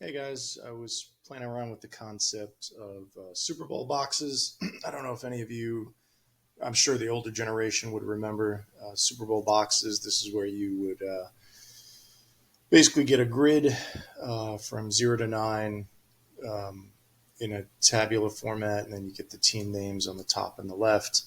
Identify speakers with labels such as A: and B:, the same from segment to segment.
A: Hey guys, I was playing around with the concept of Superbowl boxes. I don't know if any of you, I'm sure the older generation would remember Superbowl boxes. This is where you would basically get a grid from 0 to 9 um, in a tabular format, and then you get the team names on the top and the left.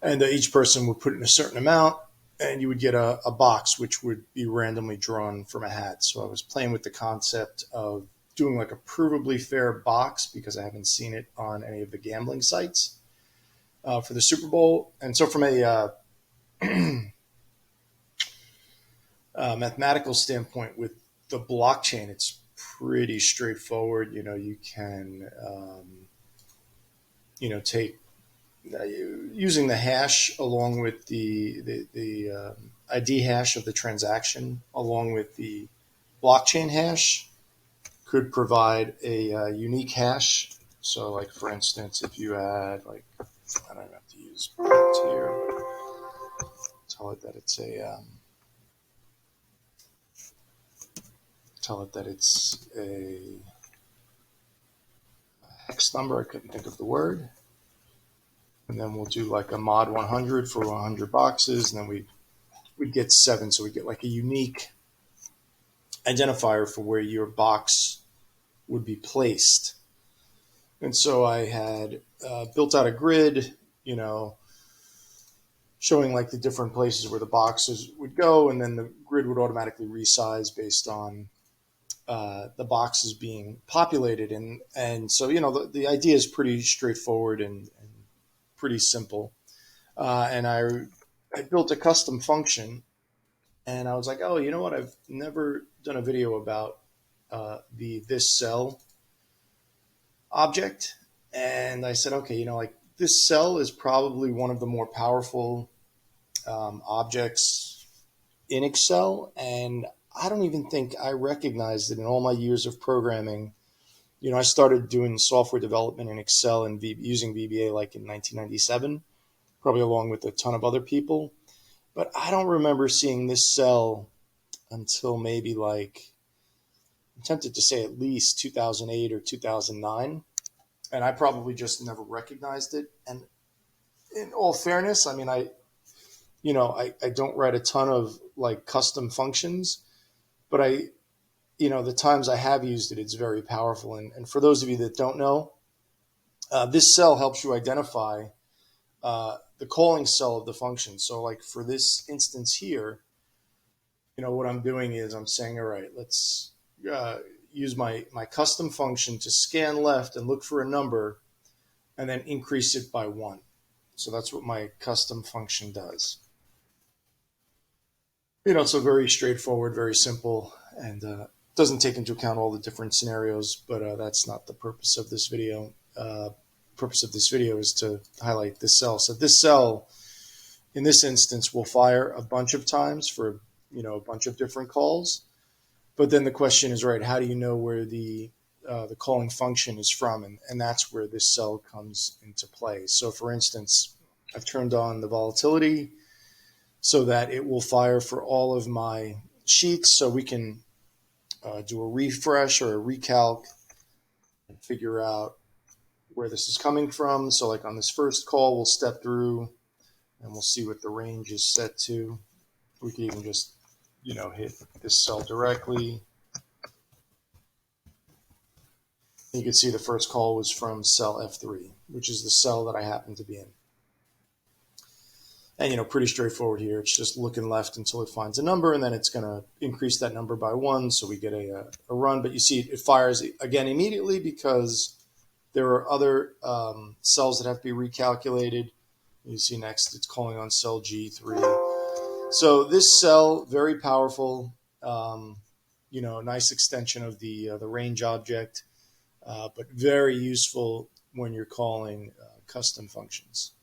A: And each person would put in a certain amount, and you would get a box which would be randomly drawn from a hat. So I was playing with the concept of doing like a provably fair box because I haven't seen it on any of the gambling sites for the Super Bowl. And so, from a mathematical standpoint, with the blockchain, it's pretty straightforward. You can, take using the hash along with the ID hash of the transaction, along with the blockchain hash, could provide a unique hash. So, like for instance, if you had I don't have to use print here, but tell it that it's a hex number. I couldn't think of the word. And then we'll do like a mod 100 for 100 boxes, and then we'd get 7, so we get like a unique identifier for where your box would be placed. And so I had built out a grid, showing like the different places where the boxes would go, and then the grid would automatically resize based on the boxes being populated. And so, the idea is pretty straightforward and pretty simple. And I built a custom function, and I was like, oh, you know what? I've never done a video about the ThisCell object. And I said, okay, like ThisCell is probably one of the more powerful objects in Excel. And I don't even think I recognized it in all my years of programming. I started doing software development in Excel and using VBA like in 1997, probably along with a ton of other people. But I don't remember seeing ThisCell until maybe I'm tempted to say at least 2008 or 2009. And I probably just never recognized it. And in all fairness, I mean, I don't write a ton of like custom functions, but the times I have used it, it's very powerful. And for those of you that don't know, ThisCell helps you identify the calling cell of the function. So like for this instance here, what I'm doing is I'm saying, all right, let's use my custom function to scan left and look for a number and then increase it by 1. So that's what my custom function does. So very straightforward, very simple, and doesn't take into account all the different scenarios, but that's not the purpose of this video. Purpose of this video is to highlight ThisCell. So ThisCell, in this instance, will fire a bunch of times for a bunch of different calls. But then the question is, right, how do you know where the calling function is from? And that's where ThisCell comes into play. So for instance, I've turned on the volatility so that it will fire for all of my sheets, so we can do a refresh or a recalc and figure out where this is coming from. So like on this first call, we'll step through and we'll see what the range is set to. We can even just, hit ThisCell directly. You can see the first call was from cell F3, which is the cell that I happen to be in. And, pretty straightforward here. It's just looking left until it finds a number, and then it's going to increase that number by 1, so we get a run. But you see it fires again immediately because there are other cells that have to be recalculated. You see next it's calling on cell G3. So ThisCell, very powerful, nice extension of the range object, but very useful when you're calling custom functions.